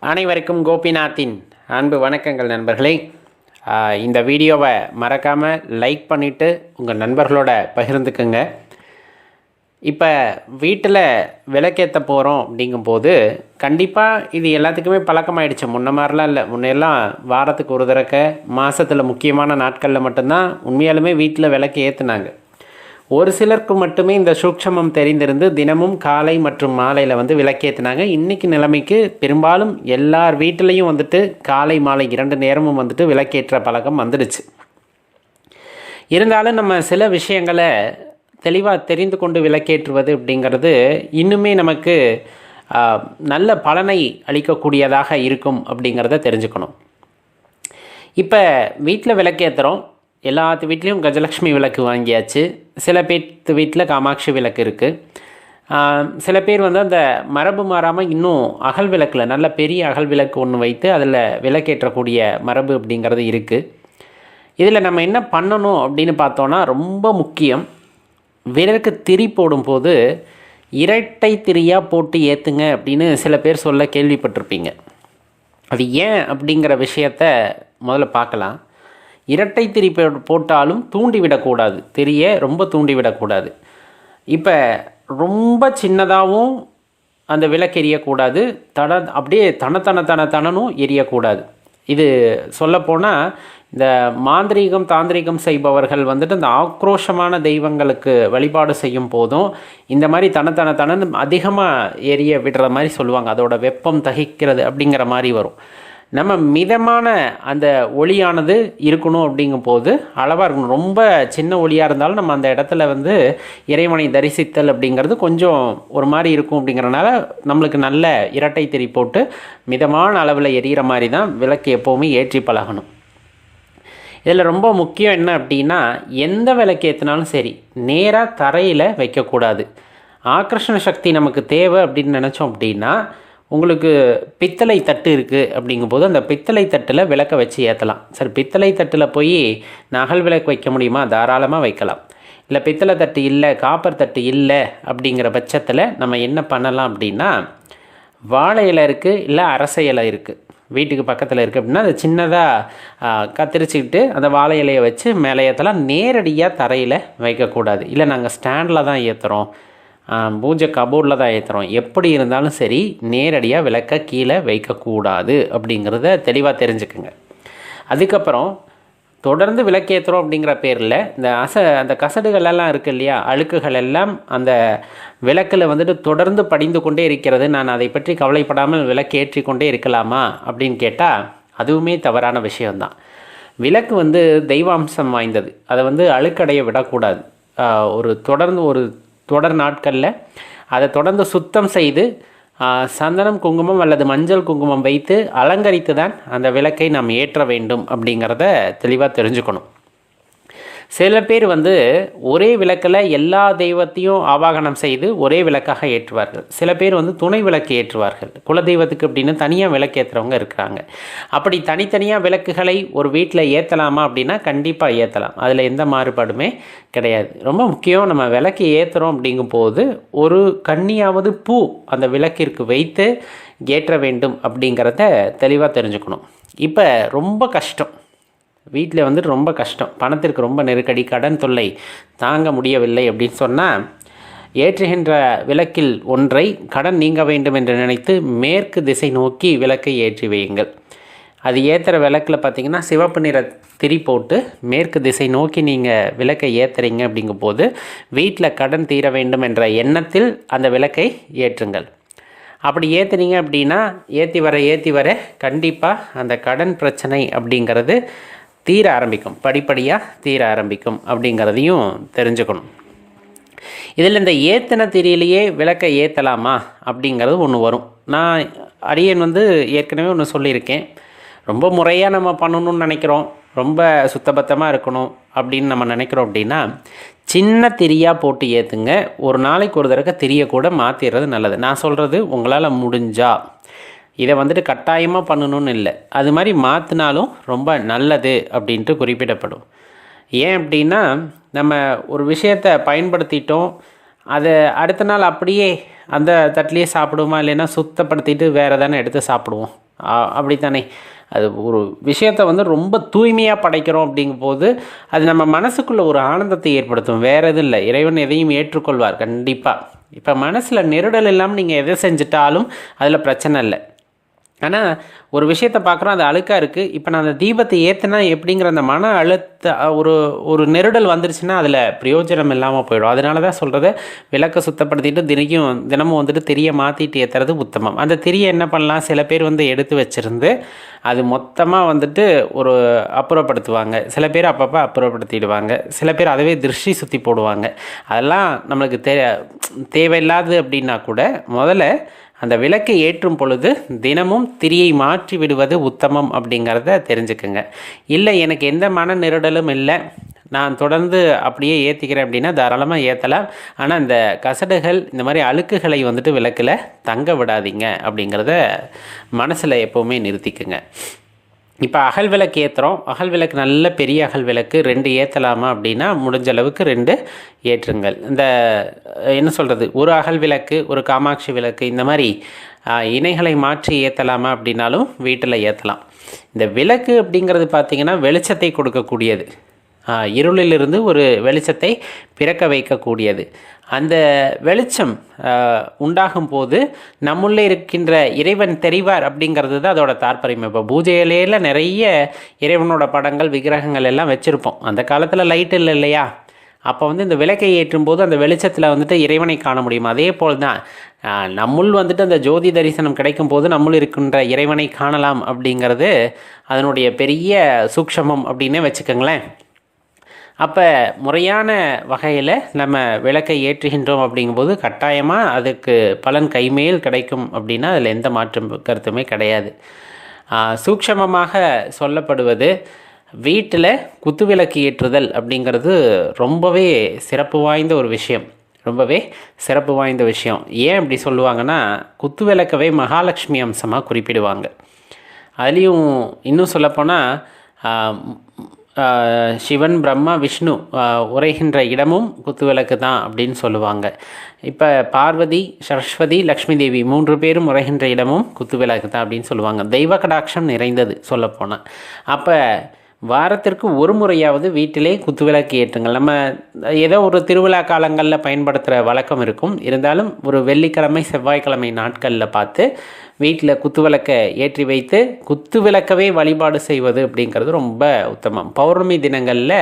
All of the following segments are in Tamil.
அனைவருக்கும் கோபிநாத்தின் அன்பு வணக்கங்கள் நண்பர்களே. இந்த வீடியோவை மறக்காமல் லைக் பண்ணிவிட்டு உங்கள் நண்பர்களோட பகிர்ந்துக்குங்க. இப்போ வீட்டில் விளக்கேற்ற போகிறோம் அப்படிங்கும்போது கண்டிப்பாக இது எல்லாத்துக்குமே பழக்கமாயிடுச்சு. முன்ன மாதிரிலாம் இல்லை. முன்னெல்லாம் வாரத்துக்கு ஒரு தடவை, மாதத்தில் முக்கியமான நாட்களில் மட்டும்தான் உண்மையாலுமே வீட்டில் விளக்கு ஏற்றுனாங்க. ஒரு சிலருக்கு மட்டுமே இந்த சூட்சமம் தெரிந்திருந்து தினமும் காலை மற்றும் மாலையில் விளக்கேற்றினாங்க. இன்றைக்கி நிலைமைக்கு பெரும்பாலும் எல்லார் வீட்டிலையும் காலை மாலை 2 நேரமும் விளக்கேற்ற பழக்கம் வந்துடுச்சு. இருந்தாலும் நம்ம சில விஷயங்களை தெளிவாக தெரிந்து கொண்டு விளக்கேற்றுவது அப்படிங்கிறது இன்னுமே நமக்கு நல்ல பலனை அளிக்கக்கூடியதாக இருக்கும் அப்படிங்கிறத தெரிஞ்சுக்கணும். இப்போ வீட்டில் விளக்கேற்றுறோம். எல்லாத்து வீட்லேயும் கஜலக்ஷ்மி விளக்கு வாங்கியாச்சு. சில பேர் வீட்டில் காமாட்சி விளக்கு இருக்குது. சில பேர் அந்த மரபு மாறாமல் இன்னும் அகல் விளக்கில் நல்ல பெரிய அகல் விளக்கு ஒன்று வைத்து அதில் விளக்கேற்றக்கூடிய மரபு அப்படிங்கிறது இருக்குது. இதில் நம்ம என்ன பண்ணணும் அப்படின்னு பார்த்தோன்னா, ரொம்ப முக்கியம், விளக்கு திரி போடும்போது இரட்டை திரியாக போட்டு ஏற்றுங்க அப்படின்னு சில பேர் சொல்ல கேள்விப்பட்டிருப்பீங்க. அது ஏன் அப்படிங்கிற விஷயத்த முதல்ல பார்க்கலாம். இரட்டை திரி போட்டாலும் தூண்டிவிடக்கூடாது, திரியை ரொம்ப தூண்டிவிடக்கூடாது. இப்போ ரொம்ப சின்னதாகவும் அந்த விளக்கு எரியக்கூடாது, அப்படியே தனனும் எரியக்கூடாது. இது சொல்லப்போனால் இந்த மாந்திரீகம் தாந்திரிகம் செய்பவர்கள் அந்த ஆக்ரோஷமான தெய்வங்களுக்கு வழிபாடு செய்யும் போதும் இந்த மாதிரி தனன்னு அதிகமாக எரிய விடுற மாதிரி சொல்லுவாங்க. அதோட வெப்பம் தகிக்கிறது அப்படிங்கிற மாதிரி வரும். நம்ம மிதமான அந்த ஒளியானது இருக்கணும். அப்படிங்கும் போது அளவாக இருக்கணும். ரொம்ப சின்ன ஒளியாக இருந்தாலும் நம்ம அந்த இடத்துல இறைவனை தரிசித்தல் அப்படிங்கிறது கொஞ்சம் ஒரு மாதிரி இருக்கும். அப்படிங்கிறனால நம்மளுக்கு நல்ல இரட்டை திரி போட்டு மிதமான அளவில் எரிகிற மாதிரி தான் விளக்கு எப்போவுமே ஏற்றி பழகணும். இதில் ரொம்ப முக்கியம் என்ன அப்படின்னா, எந்த விளக்கு ஏற்றினாலும் சரி நேராக தரையில் வைக்கக்கூடாது. ஆக்கர்ஷண சக்தி நமக்கு தேவை அப்படின்னு நினச்சோம் அப்படின்னா, உங்களுக்கு பித்தளை தட்டு இருக்குது அப்படிங்கும்போது அந்த பித்தளை தட்டில் விளக்க வச்சு ஏற்றலாம். சரி, பித்தளை தட்டில் போய் நகல் விளக்கு வைக்க முடியுமா? தாராளமாக வைக்கலாம். இல்லை பித்தளை தட்டு இல்லை, காப்பர் தட்டு இல்லை அப்படிங்கிற பட்சத்தில் நம்ம என்ன பண்ணலாம் அப்படின்னா, வாழை இலை இருக்குது, இல்லை அரசை இலை இருக்குது, வீட்டுக்கு பக்கத்தில் இருக்குது அப்படின்னா அது சின்னதாக கத்திரிச்சிக்கிட்டு அந்த வாழை இலையை வச்சு மேலே ஏற்றலாம். நேரடியாக தரையில் வைக்கக்கூடாது. இல்லை நாங்கள் ஸ்டாண்டில் தான் ஏற்றுறோம், பூஜை கபோர்டில் தான் ஏற்றுறோம், எப்படி இருந்தாலும் சரி நேரடியாக விளக்க கீழே வைக்கக்கூடாது அப்படிங்கிறத தெளிவாக தெரிஞ்சுக்குங்க. அதுக்கப்புறம் தொடர்ந்து விளக்கேற்றுறோம் அப்படிங்கிற பேரில் இந்த அந்த கசடுகளெல்லாம் இருக்குது இல்லையா, அழுக்குகள் எல்லாம் அந்த விளக்கில் தொடர்ந்து படிந்து கொண்டே இருக்கிறது. நான் அதை பற்றி கவலைப்படாமல் விளக்கேற்றி கொண்டே இருக்கலாமா அப்படின்னு கேட்டால் அதுவுமே தவறான விஷயம்தான். விளக்கு தெய்வாம்சம் வாய்ந்தது. அதை அழுக்கடைய விடக்கூடாது. ஒரு தொடர் நாட்களில் அதை தொடர்ந்து சுத்தம் செய்து சந்தனம் குங்குமம் அல்லது மஞ்சள் குங்குமம் வைத்து அலங்கரித்து தான் அந்த விளக்கை நாம் ஏற்ற வேண்டும் அப்படிங்கிறத தெளிவாக தெரிஞ்சுக்கணும். சில பேர் ஒரே விளக்கில் எல்லா தெய்வத்தையும் ஆவாகனம் செய்து ஒரே விளக்காக ஏற்றுவார்கள். சில பேர் துணை விளக்கு ஏற்றுவார்கள். குலதெய்வத்துக்கு அப்படின்னு தனியாக விளக்கு ஏற்றுறவங்க இருக்கிறாங்க. அப்படி தனித்தனியாக விளக்குகளை ஒரு வீட்டில் ஏற்றலாமா அப்படின்னா கண்டிப்பாக ஏற்றலாம். அதில் எந்த மாறுபாடுமே கிடையாது. ரொம்ப முக்கியம், நம்ம விளக்கு ஏற்றுறோம் அப்படிங்கும்போது ஒரு கன்னியாவது பூ அந்த விளக்கிற்கு வைத்து ஏற்ற வேண்டும் அப்படிங்கிறத தெளிவாக தெரிஞ்சுக்கணும். இப்போ ரொம்ப கஷ்டம், வீட்டில் ரொம்ப கஷ்டம், பணத்திற்கு ரொம்ப நெருக்கடி, கடன் தொல்லை தாங்க முடியவில்லை அப்படின்னு சொன்னால், ஏற்றுகின்ற விளக்கில் ஒன்றை கடன் நீங்க வேண்டும் என்று நினைத்து மேற்கு திசை நோக்கி விளக்கை ஏற்றி வையுங்கள். அது ஏற்றுற விளக்கில் பார்த்திங்கன்னா சிவப்பு நிற திரி போட்டு மேற்கு திசை நோக்கி நீங்கள் விளக்கை ஏற்றுறீங்க அப்படிங்கும்போது வீட்டில் கடன் தீர வேண்டும் என்ற எண்ணத்தில் அந்த விளக்கை ஏற்றுங்கள். அப்படி ஏற்றுனீங்க அப்படின்னா ஏற்றி வர கண்டிப்பாக அந்த கடன் பிரச்சனை அப்படிங்கிறது தீர ஆரம்பிக்கும், படிப்படியாக தீர ஆரம்பிக்கும் அப்படிங்கிறதையும் தெரிஞ்சுக்கணும். இதில் இந்த ஏற்றின திரியிலேயே விளக்கை ஏற்றலாமா அப்படிங்கிறது ஒன்று வரும். நான் அடியேன் ஏற்கனவே ஒன்று சொல்லியிருக்கேன். ரொம்ப முறையாக நம்ம பண்ணணும்னு நினைக்கிறோம், ரொம்ப சுத்தபத்தமாக இருக்கணும் அப்படின்னு நம்ம நினைக்கிறோம் அப்படின்னா சின்ன திரியாக போட்டு ஏற்றுங்க. ஒரு நாளைக்கு ஒரு தடவை திரியை கூட மாற்றிடுறது நல்லது. நான் சொல்கிறது உங்களால் முடிஞ்சா, இதை கட்டாயமாக பண்ணணும்னு இல்லை, அது மாதிரி மாற்றினாலும் ரொம்ப நல்லது அப்படின்ட்டு குறிப்பிடப்படும். ஏன் அப்படின்னா, நம்ம ஒரு விஷயத்தை பயன்படுத்திட்டோம், அதை அடுத்த நாள் அப்படியே அந்த தட்டிலேயே சாப்பிடுவோமா, இல்லைன்னா சுத்தப்படுத்திட்டு வேறு தானே எடுத்து சாப்பிடுவோம். அப்படித்தானே? அது ஒரு விஷயத்தை வந்து ரொம்ப தூய்மையாக படைக்கிறோம் அப்படிங்கும்போது அது நம்ம மனசுக்குள்ளே ஒரு ஆனந்தத்தை ஏற்படுத்தும். வேறு எதுவும் இல்லை. இறைவன் எதையும் ஏற்றுக்கொள்வார் கண்டிப்பாக. இப்போ மனசில் நெருடல் இல்லாமல் நீங்கள் எதை செஞ்சிட்டாலும் அதில் பிரச்சனை இல்லை. ஆனால் ஒரு விஷயத்தை பார்க்குறோம், அது அழுக்காக இருக்குது. இப்போ நான் அந்த தீபத்தை ஏற்றினா எப்படிங்கிற அந்த மன ஒரு ஒரு நெருடல் வந்துருச்சுன்னா அதில் பிரயோஜனம் இல்லாமல் போயிடும். அதனால தான் சொல்கிறது, விளக்கை சுத்தப்படுத்திட்டு தினமும் வந்துட்டு திரியை மாற்றிட்டு ஏற்றுறது உத்தமம். அந்த திரியை என்ன பண்ணலாம், சில பேர் வந்து எடுத்து வச்சுருந்து அது மொத்தமாக வந்துட்டு ஒரு அப்புறப்படுத்துவாங்க. சில பேர் அப்பப்போ அப்புறப்படுத்திடுவாங்க. சில பேர் அதவே திருஷ்டி சுற்றி போடுவாங்க. அதெல்லாம் நம்மளுக்கு தேவையில்லாது அப்படின்னா கூட முதல்ல அந்த விளக்கை ஏற்றும் பொழுது தினமும் திரியை மாற்றி விடுவது உத்தமம் அப்படிங்கிறத தெரிஞ்சுக்குங்க. இல்லை எனக்கு எந்த மன நெருடலும் இல்லை, நான் தொடர்ந்து அப்படியே ஏற்றிக்கிறேன் அப்படின்னா தாராளமாக ஏற்றலாம். ஆனால் இந்த கசடுகள் இந்த மாதிரி அழுக்குகளை வந்துட்டு விளக்கில் தங்க விடாதீங்க அப்படிங்கிறத மனசில் எப்போவுமே நிறுத்திக்குங்க. இப்போ அகல் விளக்கு ஏற்றுறோம். அகல் விளக்கு நல்ல பெரிய அகல் விளக்கு 2 ஏற்றலாமா அப்படின்னா முடிஞ்ச அளவுக்கு 2 ஏற்றுங்கள். இந்த என்ன சொல்கிறது, ஒரு அகல் விளக்கு, ஒரு காமாட்சி விளக்கு, இந்த மாதிரி இணைகளை மாற்றி ஏற்றலாமா அப்படின்னாலும் வீட்டில் ஏற்றலாம். இந்த விளக்கு அப்படிங்கிறது பார்த்திங்கன்னா வெளிச்சத்தை கொடுக்கக்கூடியது, இருளிலிருந்து ஒரு வெளிச்சத்தை பிறக்க வைக்கக்கூடியது. அந்த வெளிச்சம் உண்டாகும் போது நம்முள்ளே இருக்கின்ற இறைவன் தெரிவார் அப்படிங்கிறது தான் அதோட தாற்பயம். இப்போ பூஜையிலேயே நிறைய இறைவனோட படங்கள் விக்கிரகங்கள் எல்லாம் வச்சுருப்போம். அந்த காலத்தில் லைட் இல்லை இல்லையா? அப்போ வந்து இந்த விளக்கை ஏற்றும் போது அந்த வெளிச்சத்தில் வந்துட்டு இறைவனை காண முடியும். அதே போல் தான் நம்முள் வந்துட்டு அந்த ஜோதி தரிசனம் கிடைக்கும் போது நம்முள் இருக்கின்ற இறைவனை காணலாம் அப்படிங்கிறது அதனுடைய பெரிய சூக்ஷமம் அப்படின்னே வச்சுக்கோங்களேன். அப்போ முறையான வகையில் நம்ம விளக்கை ஏற்றுகின்றோம் அப்படிங்கும்போது கட்டாயமாக அதுக்கு பலன் கைமேல் கிடைக்கும் அப்படின்னா அதில் எந்த மாற்றம் கருத்துமே கிடையாது. சூக்ஷமமாக சொல்லப்படுவது, வீட்டில் குத்துவிளக்கு ஏற்றுதல் அப்படிங்கிறது ரொம்பவே சிறப்பு வாய்ந்த ஒரு விஷயம். ஏன் அப்படி சொல்லுவாங்கன்னா, குத்துவிளக்கவே மகாலட்சுமி அம்சமாக குறிப்பிடுவாங்க. அதுலேயும் இன்னும் சொல்லப்போனால் சிவன், பிரம்மா, விஷ்ணு உரைகின்ற இடமும் குத்துவிளக்கு தான் அப்படின்னு சொல்லுவாங்க. இப்போ பார்வதி, சரஸ்வதி, லக்ஷ்மி தேவி 3 பேரும் உரைகின்ற இடமும் குத்துவிளக்கு தான் அப்படின்னு சொல்லுவாங்க. தெய்வ கடாட்சம் நிறைந்தது சொல்லப்போனால். அப்போ வாரத்திற்கு ஒரு முறையாவது வீட்டிலே குத்துவிளக்கு ஏற்றுங்கள். நம்ம ஏதோ ஒரு திருவிழா காலங்களில் பயன்படுத்துகிற வழக்கம் இருக்கும். இருந்தாலும் ஒரு வெள்ளிக்கிழமை, செவ்வாய்க்கிழமை நாட்களில் பார்த்து வீட்டில் குத்துவிளக்கை ஏற்றி வைத்து குத்துவிளக்கவே வழிபாடு செய்வது அப்படிங்கிறது ரொம்ப உத்தமம். பௌர்ணமி தினங்களில்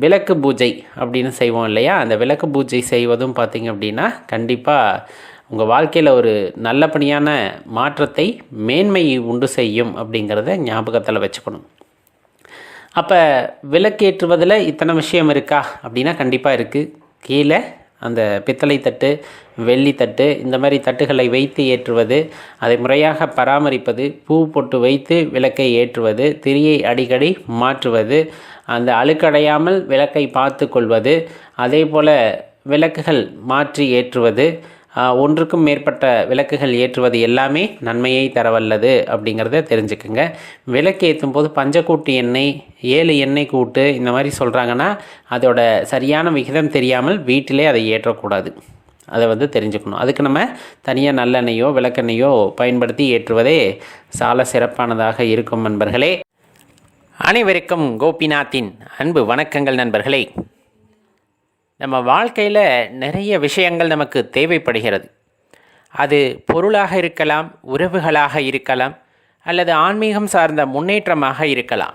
விளக்கு பூஜை அப்படின்னு செய்வோம் இல்லையா? அந்த விளக்கு பூஜை செய்வதும் பார்த்திங்க அப்படின்னா கண்டிப்பாக உங்கள் வாழ்க்கையில் ஒரு நல்லபடியான மாற்றத்தை, மேன்மையை உண்டு செய்யும் அப்படிங்கிறத ஞாபகத்தில் வச்சுக்கணும். அப்போ விளக்கேற்றுவதில் இத்தனை விஷயம் இருக்கா அப்படின்னா கண்டிப்பாக இருக்குது. கீழே அந்த பித்தளை தட்டு, வெள்ளி தட்டு, இந்த மாதிரி தட்டுகளை வைத்து ஏற்றுவது, அதை முறையாக பராமரிப்பது, பூ பொட்டு வைத்து விளக்கை ஏற்றுவது, திரியை அடிக்கடி மாற்றுவது, அந்த அழுக்கடையாமல் விளக்கை பார்த்து கொள்வது, அதே போல் விளக்குகள் மாற்றி ஏற்றுவது, ஒன்றுக்கும் மேற்பட்ட விளக்குகள் ஏற்றுவது எல்லாமே நன்மையை தரவல்லது அப்படிங்கிறத தெரிஞ்சுக்குங்க. விளக்கு ஏற்றும் போது பஞ்சக்கூட்டு எண்ணெய், 7 எண்ணெய் கூட்டு இந்த மாதிரி சொல்கிறாங்கன்னா அதோட சரியான விகிதம் தெரியாமல் வீட்டிலே அதை ஏற்றக்கூடாது. அதை வந்து தெரிஞ்சுக்கணும். அதுக்கு நம்ம தனியாக நல்லெண்ணெயோ விளக்கெண்ணெயோ பயன்படுத்தி ஏற்றுவதே சால சிறப்பானதாக இருக்கும் நண்பர்களே. அனைவருக்கும் கோபிநாத்தின் அன்பு வணக்கங்கள் நண்பர்களே. நம்ம வாழ்க்கையில் நிறைய விஷயங்கள் நமக்கு தேவைப்படுகிறது. அது பொருளாக இருக்கலாம், உறவுகளாக இருக்கலாம், அல்லது ஆன்மீகம் சார்ந்த முன்னேற்றமாக இருக்கலாம்.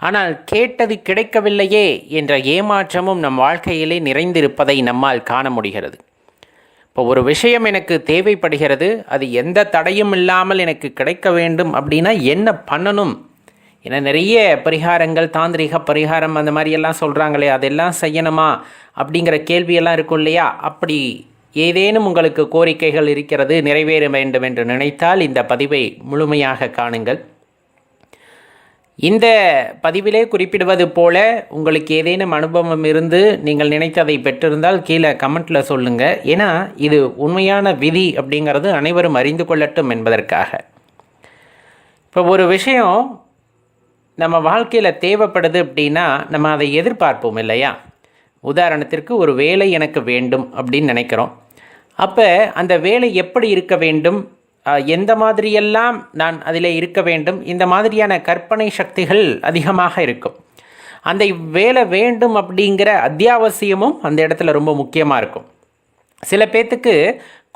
ஆனால் கேட்டது கிடைக்கவில்லையே என்ற ஏமாற்றமும் நம் வாழ்க்கையிலே நிறைந்திருப்பதை நம்மால் காண முடிகிறது. இப்போ ஒரு விஷயம் எனக்கு தேவைப்படுகிறது, அது எந்த தடையும் இல்லாமல் எனக்கு கிடைக்க வேண்டும் அப்படின்னா என்ன பண்ணணும்? ஏன்னா நிறைய பரிகாரங்கள், தாந்திரிக பரிகாரம் அந்த மாதிரியெல்லாம் சொல்கிறாங்களே, அதெல்லாம் செய்யணுமா அப்படிங்கிற கேள்வியெல்லாம் இருக்கும் இல்லையா? அப்படி ஏதேனும் உங்களுக்கு கோரிக்கைகள் இருக்கிறது, நிறைவேற வேண்டும் என்று நினைத்தால் இந்த பதிவை முழுமையாக காணுங்கள். இந்த பதிவிலே குறிப்பிடுவது போல உங்களுக்கு ஏதேனும் அனுபவம் இருந்து நீங்கள் நினைத்ததை பெற்றிருந்தால் கீழே கமெண்ட்டில் சொல்லுங்கள். ஏன்னா இது உண்மையான விதி அப்படிங்கிறது அனைவரும் அறிந்து கொள்ளட்டும் என்பதற்காக. இப்போ ஒரு விஷயம் நம்ம வாழ்க்கையில் தேவைப்படுது அப்படின்னா நம்ம அதை எதிர்பார்ப்போம் இல்லையா? உதாரணத்திற்கு ஒரு வேலை எனக்கு வேண்டும் அப்படின்னு நினைக்கிறோம். அப்போ அந்த வேலை எப்படி இருக்க வேண்டும், எந்த மாதிரியெல்லாம் நான் அதில் இருக்க வேண்டும், இந்த மாதிரியான கற்பனை சக்திகள் அதிகமாக இருக்கும். அந்த வேலை வேண்டும் அப்படிங்கிற அத்தியாவசியமும் அந்த இடத்துல ரொம்ப முக்கியமாக இருக்கும். சில பேர்த்துக்கு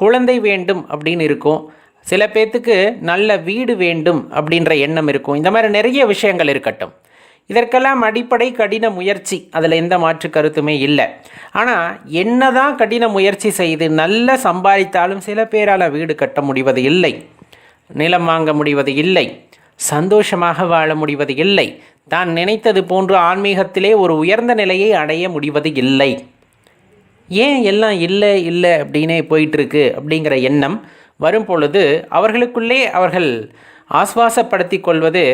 குழந்தை வேண்டும் அப்படின்னு இருக்கும், சில பேர்த்துக்கு நல்ல வீடு வேண்டும் அப்படின்ற எண்ணம் இருக்கும். இந்த மாதிரி நிறைய விஷயங்கள் இருக்கட்டும். இதற்கெல்லாம் அடிப்படை கடின முயற்சி, அதில் எந்த மாற்று கருத்துமே இல்லை. ஆனால் என்ன தான் கடின முயற்சி செய்து நல்ல சம்பாதித்தாலும் சில பேரால் வீடு கட்ட முடிவது இல்லை, நிலம் வாங்க முடிவது இல்லை, சந்தோஷமாக வாழ முடிவது இல்லை, தான் நினைத்தது போன்று ஆன்மீகத்திலே ஒரு உயர்ந்த நிலையை அடைய முடிவது இல்லை. ஏன் எல்லாம் இல்லை இல்லை அப்படின்னே போயிட்டுருக்கு அப்படிங்கிற எண்ணம் வரும் பொழுது அவர்களுக்குள்ளே அவர்கள் ஆஸ்வாசப்படுத்தி கொள்வது,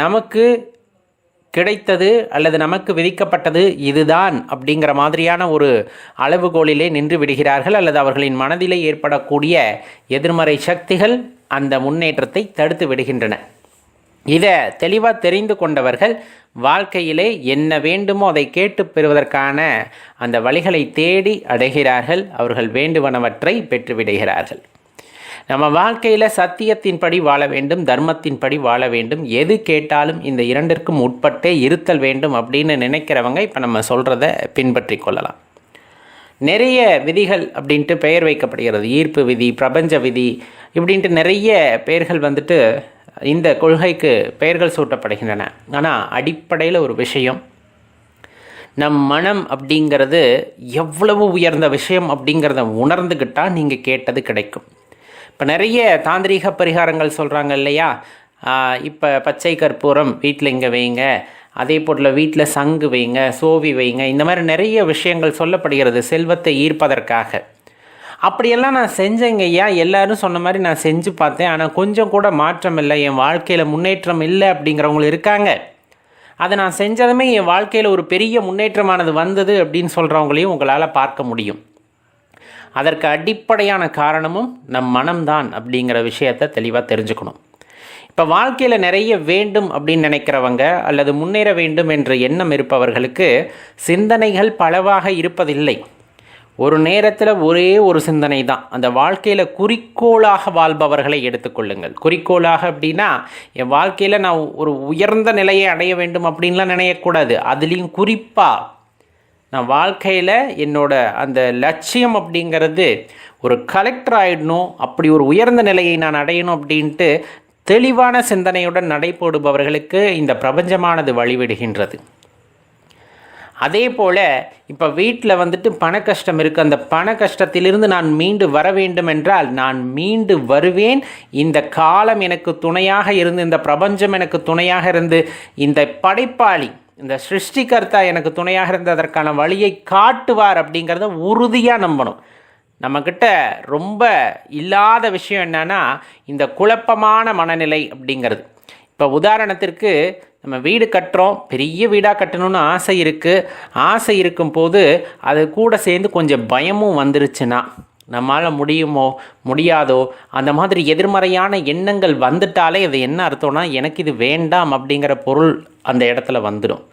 நமக்கு கிடைத்தது அல்லது நமக்கு விதிக்கப்பட்டது இதுதான் அப்படிங்கிற மாதிரியான ஒரு அளவுகோலிலே நின்று விடுகிறார்கள். அல்லது அவர்களின் மனதிலே ஏற்படக்கூடிய எதிர்மறை சக்திகள் அந்த முன்னேற்றத்தை தடுத்து விடுகின்றன. இதை தெளிவாக தெரிந்து கொண்டவர்கள் வாழ்க்கையிலே என்ன வேண்டுமோ அதை கேட்டு பெறுவதற்கான அந்த வழிகளை தேடி அடைகிறார்கள். அவர்கள் வேண்டுவனவற்றை பெற்றுவிடுகிறார்கள். நம்ம வாழ்க்கையில் சத்தியத்தின்படி வாழ வேண்டும், தர்மத்தின்படி வாழ வேண்டும், எது கேட்டாலும் இந்த இரண்டிற்கும் உட்பட்டே இருத்தல் வேண்டும் அப்படின்னு நினைக்கிறவங்க இப்போ நம்ம சொல்கிறத பின்பற்றி கொள்ளலாம். நிறைய விதிகள் அப்படின்ட்டு பெயர் வைக்கப்படுகிறது. ஈர்ப்பு விதி, பிரபஞ்ச விதி இப்படின்ட்டு நிறைய பெயர்கள் வந்துட்டு இந்த கொள்கைக்கு பெயர்கள் சூட்டப்படுகின்றன. ஆனால் அடிப்படையில் ஒரு விஷயம், நம் மனம் அப்படிங்கிறது எவ்வளவு உயர்ந்த விஷயம் அப்படிங்கிறத உணர்ந்துக்கிட்டால் நீங்கள் கேட்டது கிடைக்கும். இப்போ நிறைய தாந்திரீக பரிகாரங்கள் சொல்கிறாங்க இல்லையா, இப்போ பச்சை கற்பூரம் வீட்டில் இங்கே வைங்க, அதே போல் வீட்டில் சங்கு வைங்க, சோவி வைங்க, இந்த மாதிரி நிறைய விஷயங்கள் சொல்லப்படுகிறது செல்வத்தை ஈர்ப்பதற்காக. அப்படியெல்லாம் நான் செஞ்சேங்க ஐயா, எல்லோரும் சொன்ன மாதிரி நான் செஞ்சு பார்த்தேன், ஆனால் கொஞ்சம் கூட மாற்றம் இல்லை, என் வாழ்க்கையில் முன்னேற்றம் இல்லை அப்படிங்கிறவங்களும் இருக்காங்க. அதை நான் செஞ்சதுமே என் வாழ்க்கையில் ஒரு பெரிய முன்னேற்றமானது வந்தது அப்படின்னு சொல்கிறவங்களையும் உங்களால் பார்க்க முடியும். அதற்கு அடிப்படையான காரணமும் நம் மனம்தான் அப்படிங்கிற விஷயத்தை தெளிவாக தெரிஞ்சுக்கணும். இப்போ வாழ்க்கையில் நிறைய வேண்டும் அப்படின்னு நினைக்கிறவங்க அல்லது முன்னேற வேண்டும் என்ற எண்ணம் இருப்பவர்களுக்கு சிந்தனைகள் பலவாக இருப்பதில்லை. ஒரு நேரத்தில் ஒரே ஒரு சிந்தனை தான். அந்த வாழ்க்கையில் குறிக்கோளாக வாழ்பவர்களை எடுத்துக்கொள்ளுங்கள். குறிக்கோளாக அப்படின்னா என் வாழ்க்கையில் நான் ஒரு உயர்ந்த நிலையை அடைய வேண்டும் அப்படின்லாம் நினைக்கக்கூடாது. அதுலேயும் குறிப்பாக நான் வாழ்க்கையில் என்னோட அந்த லட்சியம் அப்படிங்கிறது ஒரு கலெக்டர் ஆகிடணும், அப்படி ஒரு உயர்ந்த நிலையை நான் அடையணும் அப்படின்ட்டு தெளிவான சிந்தனையுடன் நடைபோடுபவர்களுக்கு இந்த பிரபஞ்சமானது வழிவிடுகின்றது. அதே போல் இப்போ வீட்டில் வந்துட்டு பண கஷ்டம் இருக்குது, அந்த பண கஷ்டத்திலிருந்து நான் மீண்டு வர வேண்டும் என்றால் நான் மீண்டு வருவேன். இந்த காலம் எனக்கு துணையாக இருந்து, இந்த பிரபஞ்சம் எனக்கு துணையாக இருந்து, இந்த படைப்பாளி இந்த சிருஷ்டிகர்த்தா எனக்கு துணையாக இருந்து அதற்கான வழியை காட்டுவார் அப்படிங்கிறத உறுதியாக நம்பணும். நம்மக்கிட்ட ரொம்ப இல்லாத விஷயம் என்னன்னா இந்த குழப்பமான மனநிலை அப்படிங்கிறது. இப்போ உதாரணத்திற்கு நம்ம வீடு கட்டுறோம், பெரிய வீடாக கட்டணும்னு ஆசை இருக்குது. ஆசை இருக்கும்போது அது கூட சேர்ந்து கொஞ்சம் பயமும் வந்துருச்சுன்னா நம்மளால் முடியுமோ முடியாதோ அந்த மாதிரி எதிர்மறையான எண்ணங்கள் வந்துட்டாலே அது என்ன அர்த்தம்னா எனக்கு இது வேண்டாம் அப்படிங்கிற பொருள் அந்த இடத்துல வந்துடும்.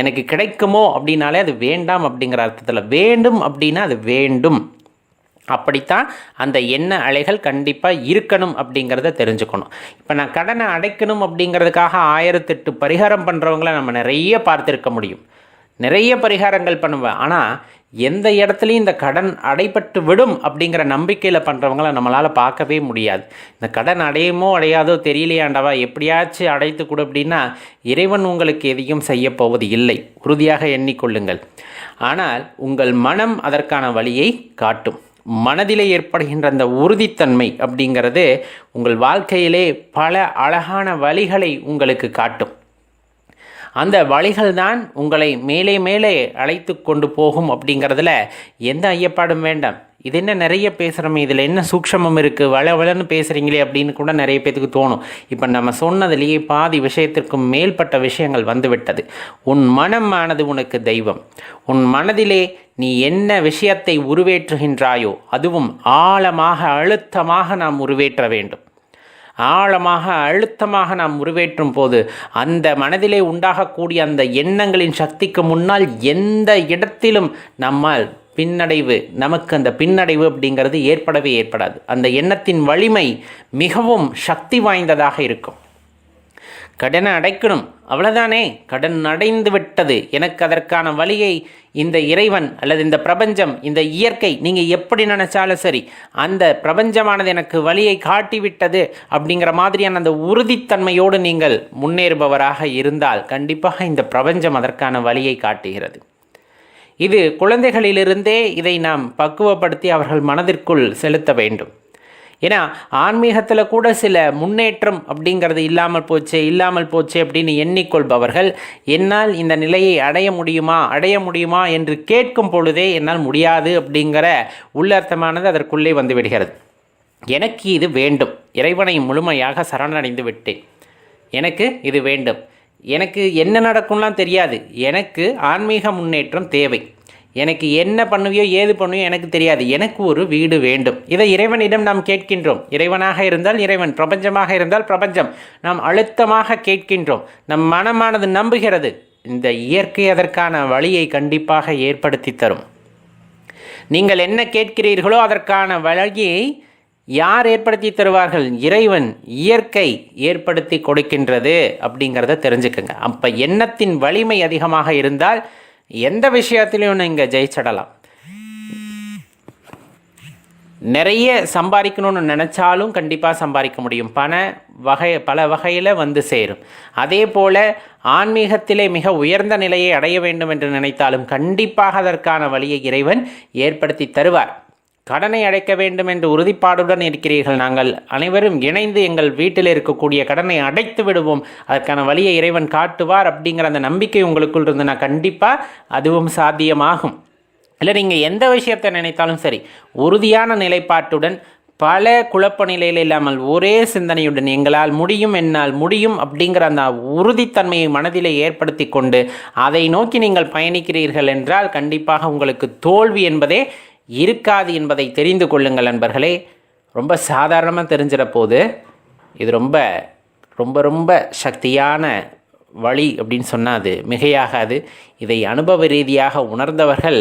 எனக்கு கிடைக்குமோ அப்படின்னாலே அது வேண்டாம் அப்படிங்கிற அர்த்தத்தில், வேண்டும் அப்படின்னா அது வேண்டும். அப்படித்தான் அந்த எண்ண அலைகள் கண்டிப்பாக இருக்கணும் அப்படிங்கிறத தெரிஞ்சுக்கணும். இப்போ நான் கடனை அடைக்கணும் அப்படிங்கிறதுக்காக 1008 பரிகாரம் பண்ணுறவங்கள நம்ம நிறைய பார்த்துருக்க முடியும், நிறைய பரிகாரங்கள் பண்ணுவேன். ஆனால் எந்த இடத்துலையும் இந்த கடன் அடைபட்டு விடும் அப்படிங்கிற நம்பிக்கையில் பண்ணுறவங்கள நம்மளால் பார்க்கவே முடியாது. இந்த கடன் அடையுமோ அடையாதோ தெரியலையாண்டவா, எப்படியாச்சும் அடைத்து கொடு அப்படின்னா இறைவன் உங்களுக்கு எதையும் செய்ய போவது இல்லை, உறுதியாக எண்ணிக்கொள்ளுங்கள். ஆனால் உங்கள் மனம் அதற்கான வழியை காட்டும். மனதிலே ஏற்படுகின்ற அந்த உறுதித்தன்மை அப்படிங்கிறது உங்கள் வாழ்க்கையிலே பல அழகான வழிகளை உங்களுக்கு காட்டும். அந்த வழிகள் தான் உங்களை மேலே மேலே அழைத்து கொண்டு போகும் அப்படிங்கிறதுல எந்த ஐயப்பாடும் வேண்டாம். இது என்ன நிறைய பேசுகிறோமே, இதில் என்ன சூக்ஷமம் இருக்குது, வளன்னு பேசுகிறீங்களே அப்படின்னு கூட நிறைய பேத்துக்கு தோணும். இப்போ நம்ம சொன்னதுலேயே பாதி விஷயத்திற்கு மேல்பட்ட விஷயங்கள் வந்துவிட்டது. உன் மனமானது உனக்கு தெய்வம். உன் மனதிலே நீ என்ன விஷயத்தை உருவேற்றுகின்றாயோ அதுவும் ஆழமாக அழுத்தமாக நாம் உருவேற்ற வேண்டும். ஆழமாக அழுத்தமாக நாம் உருவேற்றும் போது அந்த மனதிலே உண்டாகக்கூடிய அந்த எண்ணங்களின் சக்திக்கு முன்னால் எந்த இடத்திலும் நம்மால் பின்னடைவு, நமக்கு அந்த பின்னடைவு அப்படிங்கிறது ஏற்படவே ஏற்படாது. அந்த எண்ணத்தின் வலிமை மிகவும் சக்தி வாய்ந்ததாக இருக்கும். கடனை அடைக்கணும், அவ்வளோதானே, கடன் அடைந்து விட்டது, எனக்கு அதற்கான வழியை இந்த இறைவன் அல்லது இந்த பிரபஞ்சம், இந்த இயற்கை, நீங்கள் எப்படி நினச்சாலும் சரி, அந்த பிரபஞ்சமானது எனக்கு வழியை காட்டிவிட்டது அப்படிங்கிற மாதிரியான அந்த உறுதித்தன்மையோடு நீங்கள் முன்னேறுபவராக இருந்தால் கண்டிப்பாக இந்த பிரபஞ்சம் அதற்கான வழியை காட்டுகிறது. இது குழந்தைகளிலிருந்தே இதை நாம் பக்குவப்படுத்தி அவர்கள் மனதிற்குள் செலுத்த வேண்டும். ஏன்னா ஆன்மீகத்தில் கூட சில முன்னேற்றம் அப்படிங்கிறது இல்லாமல் போச்சு அப்படின்னு எண்ணிக்கொள்பவர்கள், என்னால் இந்த நிலையை அடைய முடியுமா என்று கேட்கும் பொழுதே என்னால் முடியாது அப்படிங்கிற உள்ளர்த்தமானது அதற்குள்ளே வந்து விடுகிறது. எனக்கு இது வேண்டும், இறைவனை முழுமையாக சரணடைந்து விட்டேன், எனக்கு இது வேண்டும், எனக்கு என்ன நடக்கும்லாம் தெரியாது, எனக்கு ஆன்மீக முன்னேற்றம் தேவை, எனக்கு என்ன பண்ணுவியோ ஏது பண்ணுவியோ எனக்கு தெரியாது, எனக்கு ஒரு வீடு வேண்டும். இதை இறைவனிடம் நாம் கேட்கின்றோம். இறைவனாக இருந்தால் இறைவன், பிரபஞ்சமாக இருந்தால் பிரபஞ்சம். நாம் அழுத்தமாக கேட்கின்றோம், நம் மனமானது நம்புகிறது. இந்த இயற்கை அதற்கான வழியை கண்டிப்பாக ஏற்படுத்தி தரும். நீங்கள் என்ன கேட்கிறீர்களோ அதற்கான வழியை யார் ஏற்படுத்தி தருவார்கள்? இறைவன், இயற்கை ஏற்படுத்தி கொடுக்கின்றது அப்படிங்கிறத தெரிஞ்சுக்கங்க. அப்போ எண்ணத்தின் வலிமை அதிகமாக இருந்தால் எந்த விஷயத்திலையும் நீங்கள் ஜெயிச்சிடலாம். நிறைய சம்பாதிக்கணும்னு நினச்சாலும் கண்டிப்பாக சம்பாதிக்க முடியும். பல வகையில் வந்து சேரும். அதே போல் ஆன்மீகத்திலே மிக உயர்ந்த நிலையை அடைய வேண்டும் என்று நினைத்தாலும் கண்டிப்பாக அதற்கான வழியை இறைவன் ஏற்படுத்தி தருவார். கடனை அடைக்க வேண்டும் என்று உறுதிப்பாடுடன் இருக்கிறீர்கள், நாங்கள் அனைவரும் இணைந்து எங்கள் வீட்டில் இருக்கக்கூடிய கடனை அடைத்து விடுவோம், அதற்கான வழியை இறைவன் காட்டுவார் அப்படிங்கிற அந்த நம்பிக்கை உங்களுக்குள் இருந்துன்னா கண்டிப்பாக அதுவும் சாத்தியமாகும். இல்லை நீங்கள் எந்த விஷயத்தை நினைத்தாலும் சரி, உறுதியான நிலைப்பாட்டுடன், பல குழப்ப நிலையில் இல்லாமல் ஒரே சிந்தனையுடன் எங்களால் முடியும், என்னால் முடியும் அப்படிங்கிற அந்த உறுதித்தன்மையை மனதிலே ஏற்படுத்தி கொண்டு அதை நோக்கி நீங்கள் பயணிக்கிறீர்கள் என்றால் கண்டிப்பாக உங்களுக்கு தோல்வி என்பதே இருக்காது என்பதை தெரிந்து கொள்ளுங்கள் நண்பர்களே. ரொம்ப சாதாரணமாக தெரிஞ்சிட போது இது ரொம்ப ரொம்ப ரொம்ப சக்தியான வழி அப்படின்னு சொன்னால் அது மிகையாகாது. இதை அனுபவ ரீதியாக உணர்ந்தவர்கள்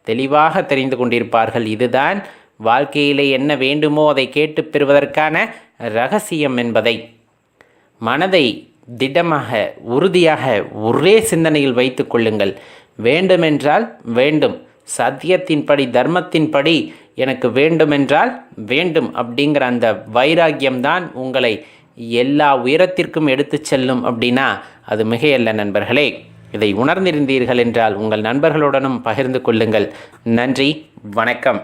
தெளிவாக தெரிந்து கொண்டிருப்பார்கள். இதுதான் வாழ்க்கையிலே என்ன வேண்டுமோ அதை கேட்டு பெறுவதற்கான இரகசியம் என்பதை. மனதை திடமாக, உறுதியாக ஒரே சிந்தனையில் வைத்து கொள்ளுங்கள். வேண்டுமென்றால் வேண்டும், சத்தியத்தின்படி, தர்மத்தின்படி எனக்கு வேண்டுமென்றால் வேண்டும் அப்படிங்கிற அந்த வைராக்கியம்தான் உங்களை எல்லா உயரத்திற்கும் எடுத்து செல்லும் அப்படின்னா அது மிகையல்ல நண்பர்களே. இதை உணர்ந்திருந்தீர்கள் என்றால் உங்கள் நண்பர்களுடனும் பகிர்ந்து கொள்ளுங்கள். நன்றி, வணக்கம்.